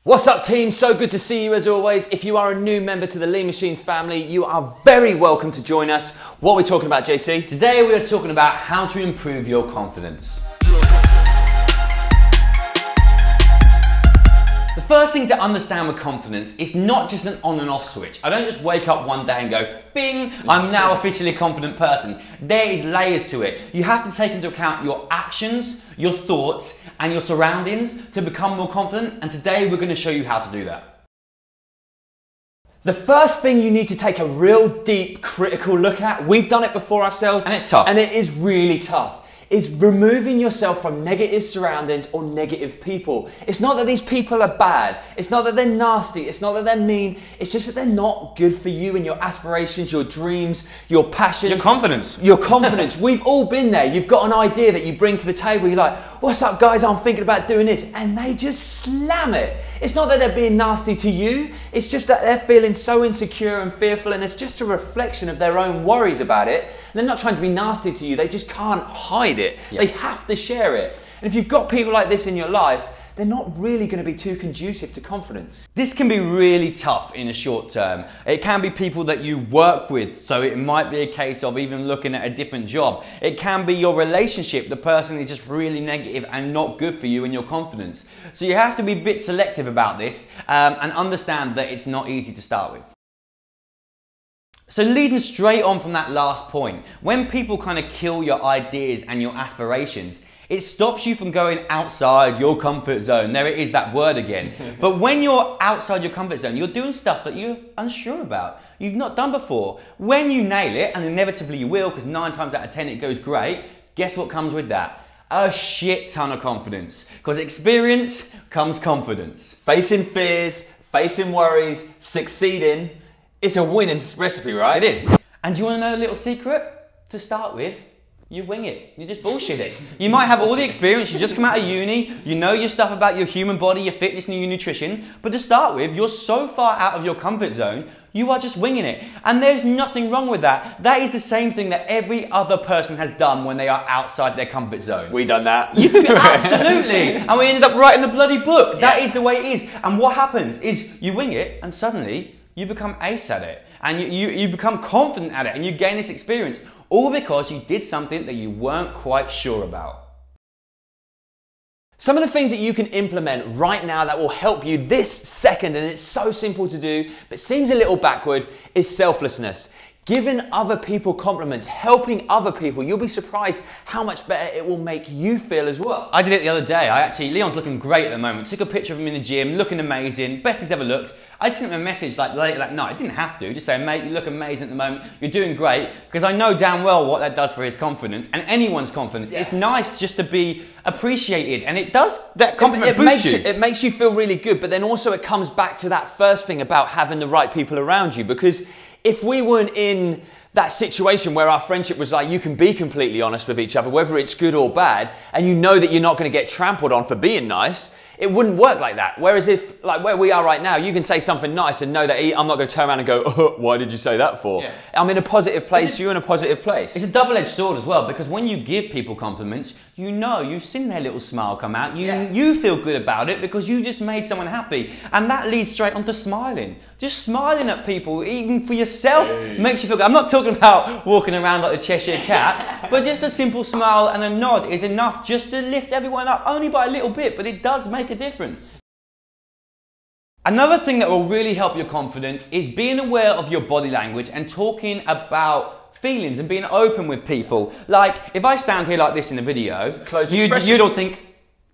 What's up team? So good to see you as always. If you are a new member to the Lean Machines family, you are very welcome to join us. What are we talking about, JC? Today we are talking about how to improve your confidence. The first thing to understand with confidence is not just an on and off switch. I don't just wake up one day and go, bing, I'm now officially a confident person. There is layers to it. You have to take into account your actions, your thoughts, and your surroundings to become more confident, and today we're going to show you how to do that. The first thing you need to take a real deep critical look at, we've done it before ourselves, And it's tough. And it is really tough, is removing yourself from negative surroundings or negative people. It's not that these people are bad, it's not that they're nasty, it's not that they're mean, it's just that they're not good for you and your aspirations, your dreams, your passions. Your confidence. Your confidence. We've all been there. You've got an idea that you bring to the table, you're like, what's up guys, I'm thinking about doing this, and they just slam it. It's not that they're being nasty to you, it's just that they're feeling so insecure and fearful, and it's just a reflection of their own worries about it. And they're not trying to be nasty to you, they just can't hide it. Yeah. They have to share it. And if you've got people like this in your life, they're not really going to be too conducive to confidence. This can be really tough in the short term. It can be people that you work with, so it might be a case of even looking at a different job. It can be your relationship, the person is just really negative and not good for you and your confidence. So you have to be a bit selective about this and understand that it's not easy to start with. So leading straight on from that last point, when people kind of kill your ideas and your aspirations, it stops you from going outside your comfort zone. There it is, that word again. But when you're outside your comfort zone, you're doing stuff that you're unsure about, you've not done before. When you nail it, and inevitably you will, because 9 times out of 10 it goes great, guess what comes with that? A shit ton of confidence. Because experience comes confidence. Facing fears, facing worries, succeeding, it's a winning recipe, right? It is. And do you want to know a little secret? To start with, you wing it. You just bullshit it. You might have all the experience, you just come out of uni, you know your stuff about your human body, your fitness and your nutrition, but to start with, you're so far out of your comfort zone, you are just winging it. And there's nothing wrong with that. That is the same thing that every other person has done when they are outside their comfort zone. We done that. Absolutely. And we ended up writing the bloody book. That is the way it is. And what happens is you wing it and suddenly you become ace at it, and you become confident at it, and you gain this experience, all because you did something that you weren't quite sure about. Some of the things that you can implement right now that will help you this second, and it's so simple to do, but seems a little backward, is selflessness. Giving other people compliments, helping other people, you'll be surprised how much better it will make you feel as well. I did it the other day. Leon's looking great at the moment. Took a picture of him in the gym, looking amazing, best he's ever looked. I sent him a message like late that night. I didn't have to, just say, mate, you look amazing at the moment. You're doing great, because I know damn well what that does for his confidence and anyone's confidence. Yeah. It's nice just to be appreciated, and it does, that compliment boosts you. It makes you feel really good, but then also it comes back to that first thing about having the right people around you, because if we weren't in that situation where our friendship was like, you can be completely honest with each other, whether it's good or bad, and you know that you're not going to get trampled on for being nice, it wouldn't work like that. Whereas if, like where we are right now, you can say something nice and know that I'm not going to turn around and go, oh, why did you say that for? Yeah. I'm in a positive place, you're in a positive place. It's a double-edged sword as well, because when you give people compliments, you know, you've seen their little smile come out, you feel good about it because you just made someone happy. And that leads straight on to smiling. Just smiling at people, even for yourself, makes you feel good. I'm not talking about walking around like the Cheshire Cat, but just a simple smile and a nod is enough just to lift everyone up, only by a little bit, but it does make a difference. Another thing that will really help your confidence is being aware of your body language and talking about feelings and being open with people. Like, if I stand here like this in a video, you don't think,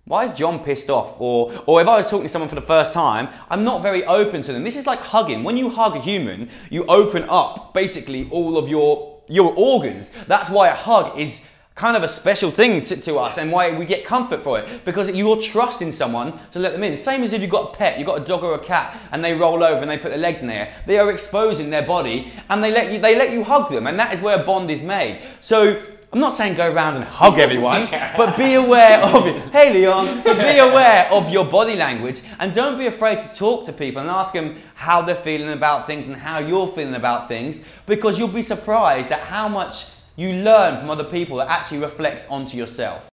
why is John pissed off? Or if I was talking to someone for the first time, I'm not very open to them. This is like hugging. When you hug a human, you open up basically all of your organs. That's why a hug is kind of a special thing to us, and why we get comfort for it, because you're trusting someone to let them in. Same as if you've got a pet, you've got a dog or a cat, and they roll over and they put their legs in the air. They are exposing their body, and they let you hug them, and that is where a bond is made. So I'm not saying go around and hug everyone, but be aware of it. Hey Leon, but be aware of your body language, and don't be afraid to talk to people and ask them how they're feeling about things and how you're feeling about things, because you'll be surprised at how much you learn from other people that actually reflects onto yourself.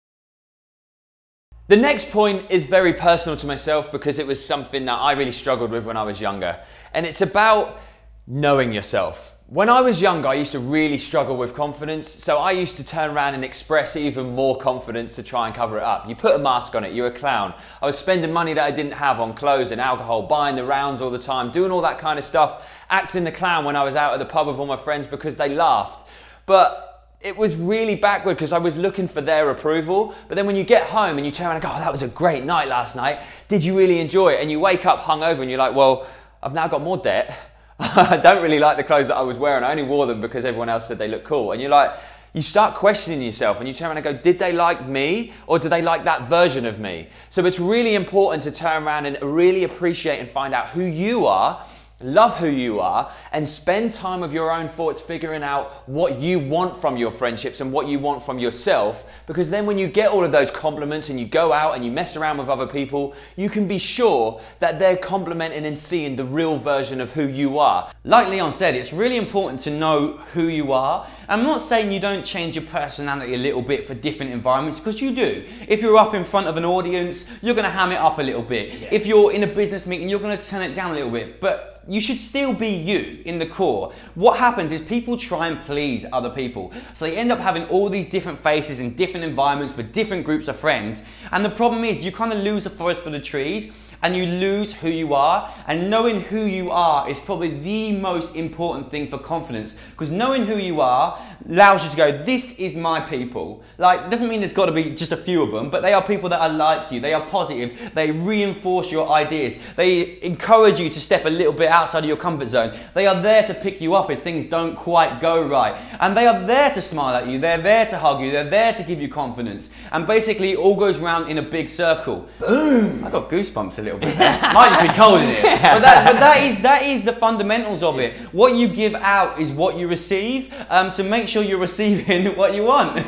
The next point is very personal to myself because it was something that I really struggled with when I was younger. And it's about knowing yourself. When I was younger, I used to really struggle with confidence, so I used to turn around and express even more confidence to try and cover it up. You put a mask on it, you're a clown. I was spending money that I didn't have on clothes and alcohol, buying the rounds all the time, doing all that kind of stuff, acting the clown when I was out at the pub with all my friends because they laughed. But it was really backward because I was looking for their approval. But then when you get home and you turn around and go, oh, that was a great night last night, did you really enjoy it? And you wake up hungover and you're like, well, I've now got more debt. I don't really like the clothes that I was wearing. I only wore them because everyone else said they look cool. And you're like, you start questioning yourself and you turn around and go, did they like me or do they like that version of me? So it's really important to turn around and really appreciate and find out who you are, love who you are, and spend time with your own thoughts figuring out what you want from your friendships and what you want from yourself, because then when you get all of those compliments and you go out and you mess around with other people, you can be sure that they're complimenting and seeing the real version of who you are. Like Leon said, it's really important to know who you are. I'm not saying you don't change your personality a little bit for different environments, because you do. If you're up in front of an audience, you're going to ham it up a little bit. Yeah. If you're in a business meeting, you're going to turn it down a little bit. But you should still be you in the core. What happens is people try and please other people. So they end up having all these different faces in different environments for different groups of friends. And the problem is you kind of lose the forest for the trees and you lose who you are. And knowing who you are is probably the most important thing for confidence, because knowing who you are allows you to go, this is my people. Like, it doesn't mean there's got to be just a few of them, but they are people that are like you. They are positive. They reinforce your ideas. They encourage you to step a little bit outside of your comfort zone. They are there to pick you up if things don't quite go right. And they are there to smile at you. They're there to hug you. They're there to give you confidence. And basically it all goes round in a big circle. Boom! I got goosebumps a little bit there. Might just be cold in here. But that is the fundamentals of it. What you give out is what you receive. So make sure you're receiving what you want.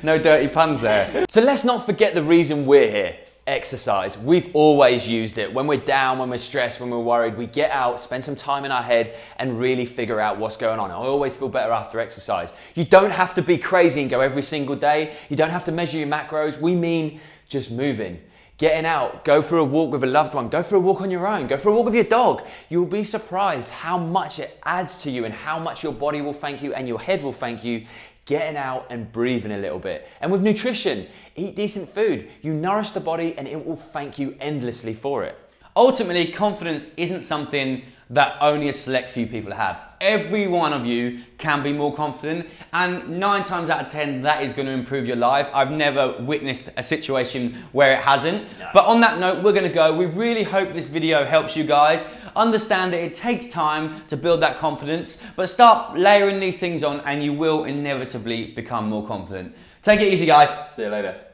No dirty puns there. So let's not forget the reason we're here. Exercise. We've always used it. When we're down, when we're stressed, when we're worried, we get out, spend some time in our head and really figure out what's going on. I always feel better after exercise. You don't have to be crazy and go every single day. You don't have to measure your macros. We mean just moving. Getting out, go for a walk with a loved one, go for a walk on your own, go for a walk with your dog. You'll be surprised how much it adds to you and how much your body will thank you and your head will thank you. Getting out and breathing a little bit. And with nutrition, eat decent food. You nourish the body and it will thank you endlessly for it. Ultimately, confidence isn't something that only a select few people have. Every one of you can be more confident, and 9 times out of 10, that is going to improve your life. I've never witnessed a situation where it hasn't. No. But on that note, we're going to go. We really hope this video helps you guys understand that it takes time to build that confidence, but start layering these things on and you will inevitably become more confident. Take it easy, guys. See you later.